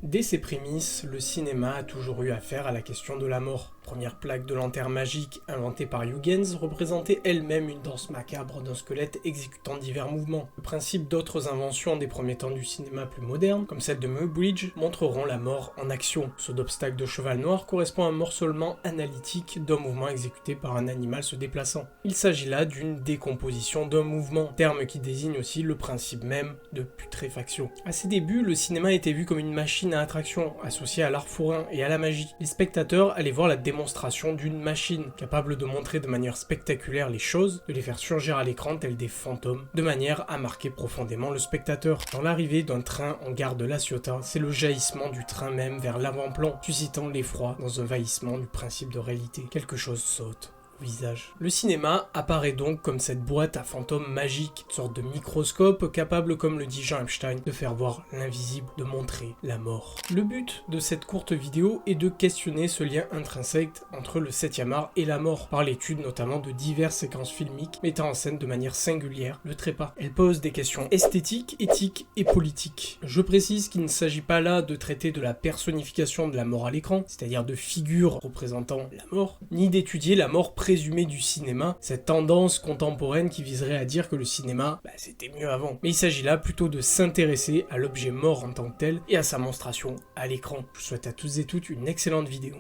Dès ses prémices, le cinéma a toujours eu affaire à la question de la mort. Première plaque de lanterne magique inventée par Huygens représentait elle-même une danse macabre d'un squelette exécutant divers mouvements. Le principe d'autres inventions des premiers temps du cinéma plus moderne, comme celle de Muybridge, montreront la mort en action. Ce d'obstacle de cheval noir correspond à un morcellement analytique d'un mouvement exécuté par un animal se déplaçant. Il s'agit là d'une décomposition d'un mouvement, terme qui désigne aussi le principe même de putréfaction. À ses débuts, le cinéma était vu comme une machine à attraction, associée à l'art forain et à la magie. Les spectateurs allaient voir la démonstration d'une machine, capable de montrer de manière spectaculaire les choses, de les faire surgir à l'écran tels des fantômes, de manière à marquer profondément le spectateur. Dans l'arrivée d'un train en gare de La Ciotat, c'est le jaillissement du train même vers l'avant-plan, suscitant l'effroi dans un vahissement du principe de réalité. Quelque chose saute visage. Le cinéma apparaît donc comme cette boîte à fantômes magique, une sorte de microscope capable, comme le dit Jean Epstein, de faire voir l'invisible, de montrer la mort. Le but de cette courte vidéo est de questionner ce lien intrinsèque entre le 7e art et la mort, par l'étude notamment de diverses séquences filmiques mettant en scène de manière singulière le trépas. Elle pose des questions esthétiques, éthiques et politiques. Je précise qu'il ne s'agit pas là de traiter de la personnification de la mort à l'écran, c'est-à-dire de figures représentant la mort, ni d'étudier la mort présumé du cinéma, cette tendance contemporaine qui viserait à dire que le cinéma, c'était mieux avant. Mais il s'agit là plutôt de s'intéresser à l'objet mort en tant que tel et à sa monstration à l'écran. Je vous souhaite à tous et toutes une excellente vidéo.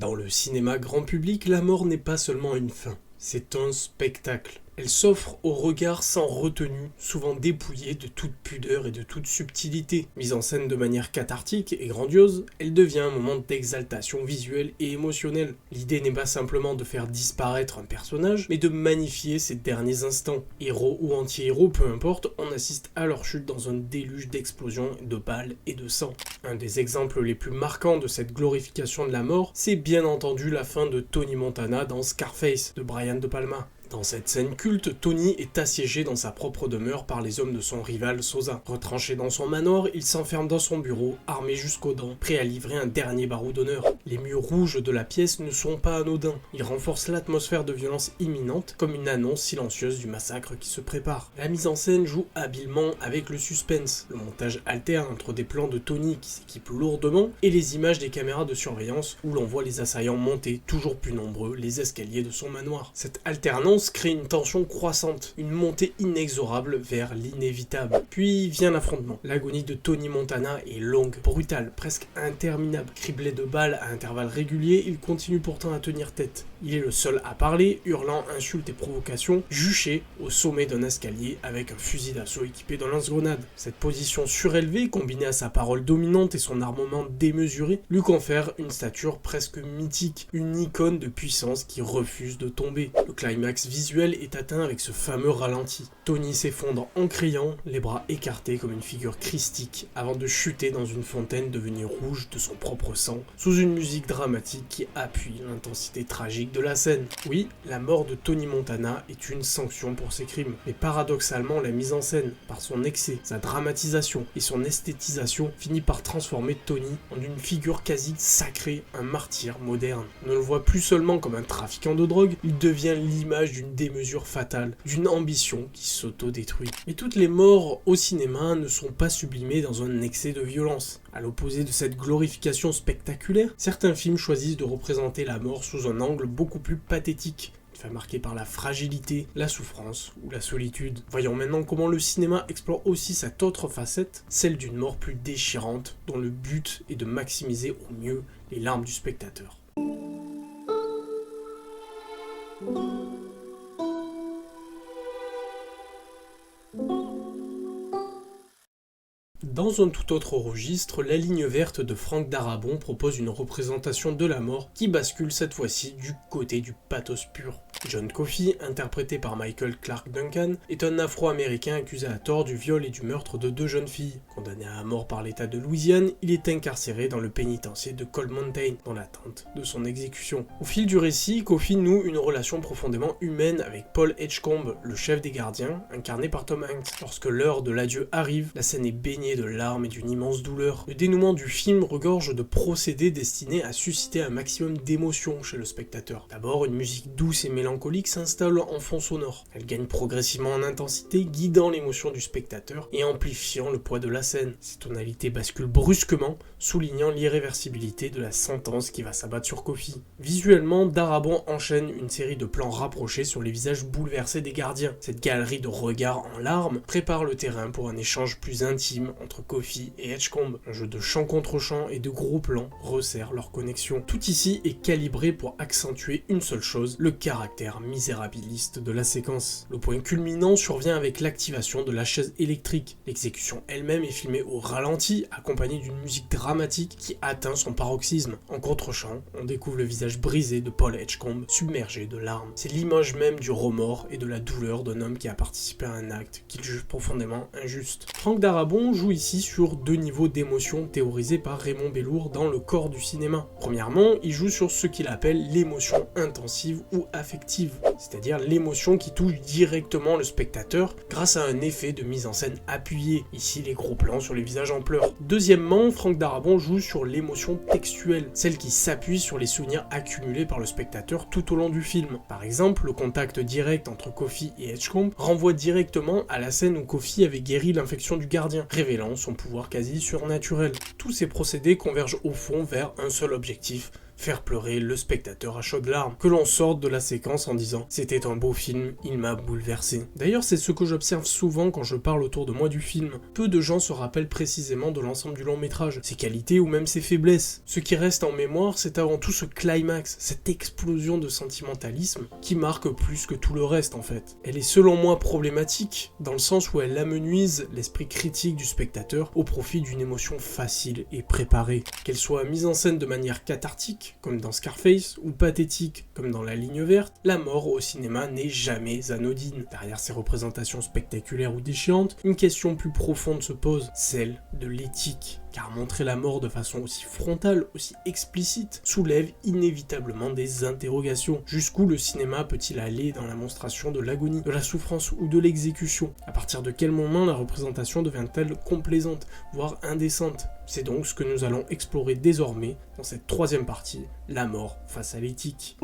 Dans le cinéma grand public, la mort n'est pas seulement une fin, c'est un spectacle. Elle s'offre au regard sans retenue, souvent dépouillée de toute pudeur et de toute subtilité. Mise en scène de manière cathartique et grandiose, elle devient un moment d'exaltation visuelle et émotionnelle. L'idée n'est pas simplement de faire disparaître un personnage, mais de magnifier ses derniers instants. Héros ou anti-héros, peu importe, on assiste à leur chute dans un déluge d'explosions, de balles et de sang. Un des exemples les plus marquants de cette glorification de la mort, c'est bien entendu la fin de Tony Montana dans Scarface de Brian De Palma. Dans cette scène culte, Tony est assiégé dans sa propre demeure par les hommes de son rival Sosa. Retranché dans son manoir, il s'enferme dans son bureau, armé jusqu'aux dents, prêt à livrer un dernier barreau d'honneur. Les murs rouges de la pièce ne sont pas anodins. Ils renforcent l'atmosphère de violence imminente, comme une annonce silencieuse du massacre qui se prépare. La mise en scène joue habilement avec le suspense. Le montage alterne entre des plans de Tony qui s'équipe lourdement et les images des caméras de surveillance où l'on voit les assaillants monter, toujours plus nombreux, les escaliers de son manoir. Cette alternance crée une tension croissante, une montée inexorable vers l'inévitable. Puis vient l'affrontement. L'agonie de Tony Montana est longue, brutale, presque interminable. Criblé de balles à intervalles réguliers, il continue pourtant à tenir tête. Il est le seul à parler, hurlant insultes et provocations, juché au sommet d'un escalier avec un fusil d'assaut équipé d'un lance-grenade. Cette position surélevée, combinée à sa parole dominante et son armement démesuré, lui confère une stature presque mythique, une icône de puissance qui refuse de tomber. Le climax visuel est atteint avec ce fameux ralenti. Tony s'effondre en criant, les bras écartés comme une figure christique, avant de chuter dans une fontaine devenue rouge de son propre sang, sous une musique dramatique qui appuie l'intensité tragique de la scène. Oui, la mort de Tony Montana est une sanction pour ses crimes, mais paradoxalement la mise en scène, par son excès, sa dramatisation et son esthétisation, finit par transformer Tony en une figure quasi sacrée, un martyr moderne. On ne le voit plus seulement comme un trafiquant de drogue, il devient l'image d'une démesure fatale, d'une ambition qui s'auto-détruit. Mais toutes les morts au cinéma ne sont pas sublimées dans un excès de violence. À l'opposé de cette glorification spectaculaire, certains films choisissent de représenter la mort sous un angle beaucoup plus pathétique, marqué par la fragilité, la souffrance ou la solitude. Voyons maintenant comment le cinéma explore aussi cette autre facette, celle d'une mort plus déchirante, dont le but est de maximiser au mieux les larmes du spectateur. Dans un tout autre registre, La ligne verte de Franck Darabont propose une représentation de la mort qui bascule cette fois-ci du côté du pathos pur. John Coffey, interprété par Michael Clarke Duncan, est un Afro-Américain accusé à tort du viol et du meurtre de 2 jeunes filles. Condamné à mort par l'État de Louisiane, il est incarcéré dans le pénitencier de Cold Mountain, dans l'attente de son exécution. Au fil du récit, Coffey noue une relation profondément humaine avec Paul Edgecombe, le chef des gardiens, incarné par Tom Hanks. Lorsque l'heure de l'adieu arrive, la scène est baignée de larmes et d'une immense douleur. Le dénouement du film regorge de procédés destinés à susciter un maximum d'émotion chez le spectateur. D'abord, une musique douce et mélancolique s'installe en fond sonore. Elle gagne progressivement en intensité, guidant l'émotion du spectateur et amplifiant le poids de la scène. Ces tonalités basculent brusquement, soulignant l'irréversibilité de la sentence qui va s'abattre sur Coffey. Visuellement, Darabont enchaîne une série de plans rapprochés sur les visages bouleversés des gardiens. Cette galerie de regards en larmes prépare le terrain pour un échange plus intime entre Coffey et Edgecombe. Un jeu de champ contre champ et de gros plans resserre leur connexion. Tout ici est calibré pour accentuer une seule chose, le caractère misérabiliste de la séquence. Le point culminant survient avec l'activation de la chaise électrique. L'exécution elle-même est filmée au ralenti, accompagnée d'une musique dramatique qui atteint son paroxysme. En contre-champ, on découvre le visage brisé de Paul Edgecombe, submergé de larmes. C'est l'image même du remords et de la douleur d'un homme qui a participé à un acte qu'il juge profondément injuste. Franck Darabont joue ici sur 2 niveaux d'émotion théorisés par Raymond Bellour dans Le corps du cinéma. Premièrement, il joue sur ce qu'il appelle l'émotion intensive ou affective, c'est-à-dire l'émotion qui touche directement le spectateur grâce à un effet de mise en scène appuyé, ici les gros plans sur les visages en pleurs. Deuxièmement, Franck Darabont joue sur l'émotion textuelle, celle qui s'appuie sur les souvenirs accumulés par le spectateur tout au long du film. Par exemple, le contact direct entre Coffey et Edgecombe renvoie directement à la scène où Coffey avait guéri l'infection du gardien, révélant son pouvoir quasi surnaturel. Tous ces procédés convergent au fond vers un seul objectif: faire pleurer le spectateur à chaudes larmes, que l'on sorte de la séquence en disant « c'était un beau film, il m'a bouleversé ». D'ailleurs, c'est ce que j'observe souvent quand je parle autour de moi du film. Peu de gens se rappellent précisément de l'ensemble du long métrage, ses qualités ou même ses faiblesses. Ce qui reste en mémoire, c'est avant tout ce climax, cette explosion de sentimentalisme qui marque plus que tout le reste en fait. Elle est selon moi problématique, dans le sens où elle amenuise l'esprit critique du spectateur au profit d'une émotion facile et préparée. Qu'elle soit mise en scène de manière cathartique, comme dans Scarface, ou pathétique, comme dans La ligne verte, la mort au cinéma n'est jamais anodine. Derrière ces représentations spectaculaires ou déchirantes, une question plus profonde se pose, celle de l'éthique. Car montrer la mort de façon aussi frontale, aussi explicite, soulève inévitablement des interrogations. Jusqu'où le cinéma peut-il aller dans la monstration de l'agonie, de la souffrance ou de l'exécution? À partir de quel moment la représentation devient-elle complaisante, voire indécente? C'est donc ce que nous allons explorer désormais dans cette 3e partie, la mort face à l'éthique.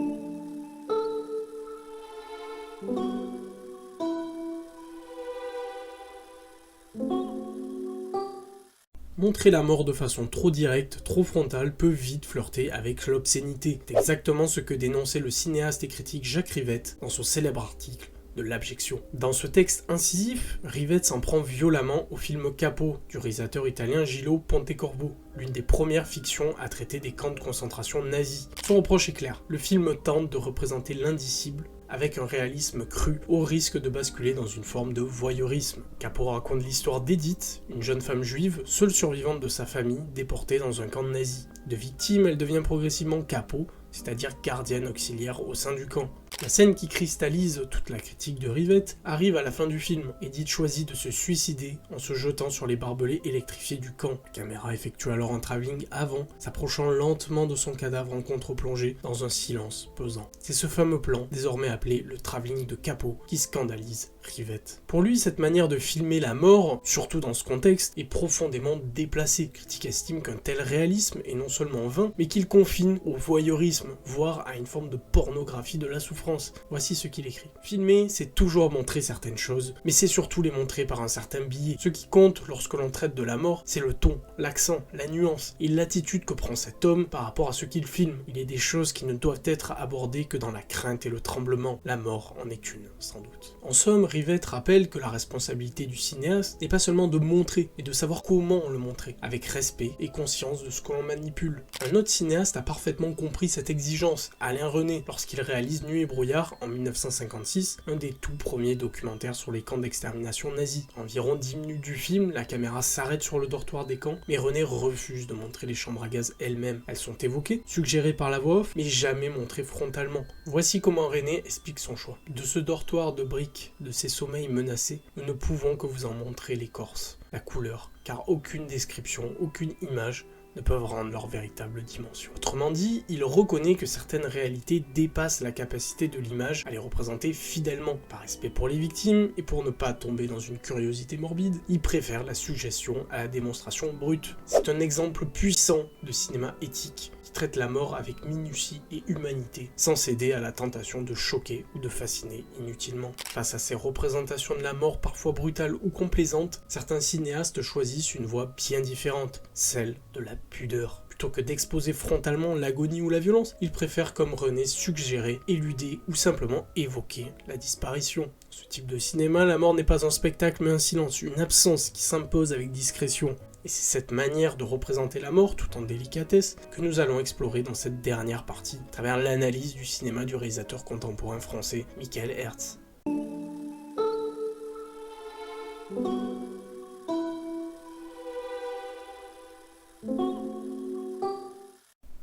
Montrer la mort de façon trop directe, trop frontale, peut vite flirter avec l'obscénité. C'est exactement ce que dénonçait le cinéaste et critique Jacques Rivette dans son célèbre article de l'abjection. Dans ce texte incisif, Rivette s'en prend violemment au film Capo du réalisateur italien Gillo Pontecorvo, l'une des premières fictions à traiter des camps de concentration nazis. Son reproche est clair, le film tente de représenter l'indicible avec un réalisme cru, au risque de basculer dans une forme de voyeurisme. Capo raconte l'histoire d'Edith, une jeune femme juive, seule survivante de sa famille, déportée dans un camp nazi. De victime, elle devient progressivement Capo, c'est-à-dire gardienne auxiliaire au sein du camp. La scène qui cristallise toute la critique de Rivette arrive à la fin du film. Edith choisit de se suicider en se jetant sur les barbelés électrifiés du camp. La caméra effectue alors un travelling avant, s'approchant lentement de son cadavre en contre-plongée dans un silence pesant. C'est ce fameux plan, désormais appelé le travelling de Capo, qui scandalise Rivette. Pour lui, cette manière de filmer la mort, surtout dans ce contexte, est profondément déplacée. Critique estime qu'un tel réalisme est non seulement vain, mais qu'il confine au voyeurisme, voire à une forme de pornographie de la souffrance. Voici ce qu'il écrit. Filmer, c'est toujours montrer certaines choses, mais c'est surtout les montrer par un certain biais. Ce qui compte lorsque l'on traite de la mort, c'est le ton, l'accent, la nuance et l'attitude que prend cet homme par rapport à ce qu'il filme. Il y a des choses qui ne doivent être abordées que dans la crainte et le tremblement. La mort en est une, sans doute. En somme, Rivette rappelle que la responsabilité du cinéaste n'est pas seulement de montrer, mais de savoir comment le montrer, avec respect et conscience de ce que l'on manipule. Un autre cinéaste a parfaitement compris cette exigence, Alain René, lorsqu'il réalise Nuit et débrouillard en 1956, un des tout premiers documentaires sur les camps d'extermination nazis. Environ 10 minutes du film, la caméra s'arrête sur le dortoir des camps, mais René refuse de montrer les chambres à gaz elles-mêmes. Elles sont évoquées, suggérées par la voix off, mais jamais montrées frontalement. Voici comment René explique son choix. De ce dortoir de briques, de ces sommeils menacés, nous ne pouvons que vous en montrer l'écorce, la couleur, car aucune description, aucune image ne peuvent rendre leur véritable dimension. Autrement dit, il reconnaît que certaines réalités dépassent la capacité de l'image à les représenter fidèlement. Par respect pour les victimes et pour ne pas tomber dans une curiosité morbide, il préfère la suggestion à la démonstration brute. C'est un exemple puissant de cinéma éthique qui traite la mort avec minutie et humanité, sans céder à la tentation de choquer ou de fasciner inutilement. Face à ces représentations de la mort parfois brutales ou complaisantes, certains cinéastes choisissent une voie bien différente, celle de la pudeur. Plutôt que d'exposer frontalement l'agonie ou la violence, ils préfèrent comme René suggérer, éluder ou simplement évoquer la disparition. Dans ce type de cinéma, la mort n'est pas un spectacle mais un silence, une absence qui s'impose avec discrétion. Et c'est cette manière de représenter la mort, tout en délicatesse, que nous allons explorer dans cette dernière partie, à travers l'analyse du cinéma du réalisateur contemporain français, Michael Herz.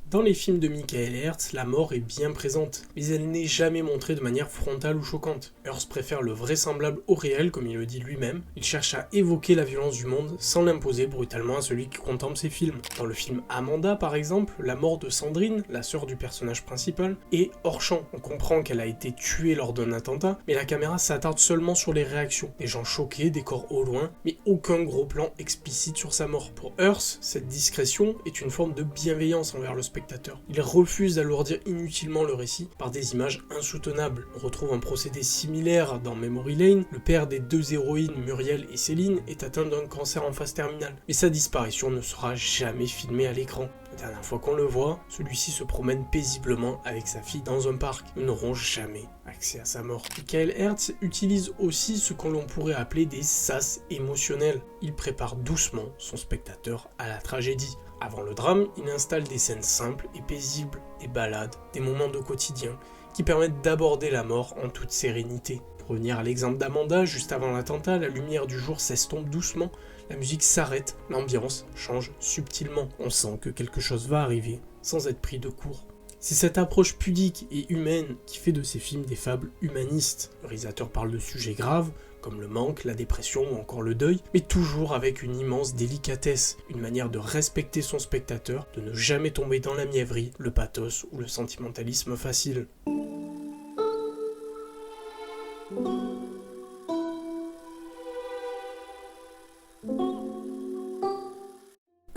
Dans les films de Michael Herz, la mort est bien présente, mais elle n'est jamais montrée de manière frontale ou choquante. Herz préfère le vraisemblable au réel, comme il le dit lui-même. Il cherche à évoquer la violence du monde sans l'imposer brutalement à celui qui contemple ses films. Dans le film Amanda, par exemple, la mort de Sandrine, la sœur du personnage principal, est hors champ. On comprend qu'elle a été tuée lors d'un attentat, mais la caméra s'attarde seulement sur les réactions. Des gens choqués, des corps au loin, mais aucun gros plan explicite sur sa mort. Pour Herz, cette discrétion est une forme de bienveillance envers le spectateur. Il refuse d'alourdir inutilement le récit par des images insoutenables. On retrouve un procédé similaire dans Memory Lane. Le père des deux héroïnes, Muriel et Céline, est atteint d'un cancer en phase terminale. Mais sa disparition ne sera jamais filmée à l'écran. La dernière fois qu'on le voit, celui-ci se promène paisiblement avec sa fille dans un parc. Nous n'aurons jamais accès à sa mort. Michael Herz utilise aussi ce que l'on pourrait appeler des sas émotionnels. Il prépare doucement son spectateur à la tragédie. Avant le drame, il installe des scènes simples et paisibles, des balades, des moments de quotidien, qui permettent d'aborder la mort en toute sérénité. Pour revenir à l'exemple d'Amanda, juste avant l'attentat, la lumière du jour s'estompe doucement, la musique s'arrête, l'ambiance change subtilement. On sent que quelque chose va arriver, sans être pris de court. C'est cette approche pudique et humaine qui fait de ces films des fables humanistes. Le réalisateur parle de sujets graves, comme le manque, la dépression ou encore le deuil, mais toujours avec une immense délicatesse, une manière de respecter son spectateur, de ne jamais tomber dans la mièvrerie, le pathos ou le sentimentalisme facile.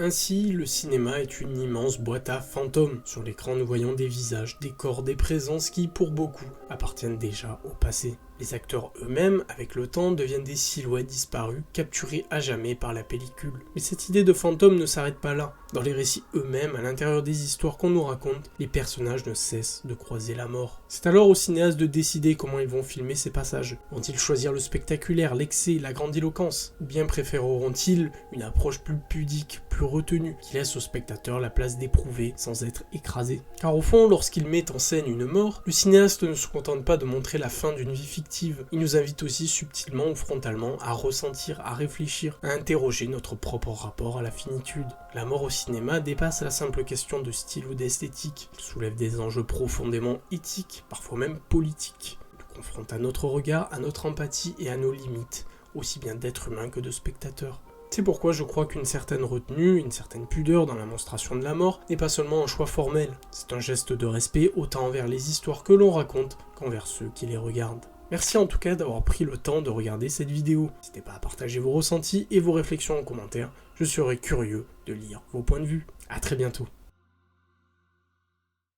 Ainsi, le cinéma est une immense boîte à fantômes. Sur l'écran, nous voyons des visages, des corps, des présences qui, pour beaucoup, appartiennent déjà au passé. Les acteurs eux-mêmes, avec le temps, deviennent des silhouettes disparues, capturées à jamais par la pellicule. Mais cette idée de fantôme ne s'arrête pas là. Dans les récits eux-mêmes, à l'intérieur des histoires qu'on nous raconte, les personnages ne cessent de croiser la mort. C'est alors aux cinéastes de décider comment ils vont filmer ces passages. Vont-ils choisir le spectaculaire, l'excès, la grandiloquence? Ou bien préféreront-ils une approche plus pudique, plus retenue, qui laisse au spectateur la place d'éprouver sans être écrasé? Car au fond, lorsqu'il met en scène une mort, le cinéaste ne se contente pas de montrer la fin d'une vie fictive. Il nous invite aussi subtilement ou frontalement à ressentir, à réfléchir, à interroger notre propre rapport à la finitude. La mort au cinéma dépasse la simple question de style ou d'esthétique. Il soulève des enjeux profondément éthiques, parfois même politiques. Il nous confronte à notre regard, à notre empathie et à nos limites, aussi bien d'êtres humains que de spectateurs. C'est pourquoi je crois qu'une certaine retenue, une certaine pudeur dans la monstration de la mort n'est pas seulement un choix formel. C'est un geste de respect autant envers les histoires que l'on raconte qu'envers ceux qui les regardent. Merci en tout cas d'avoir pris le temps de regarder cette vidéo. N'hésitez pas à partager vos ressentis et vos réflexions en commentaire. Je serai curieux de lire vos points de vue. À très bientôt.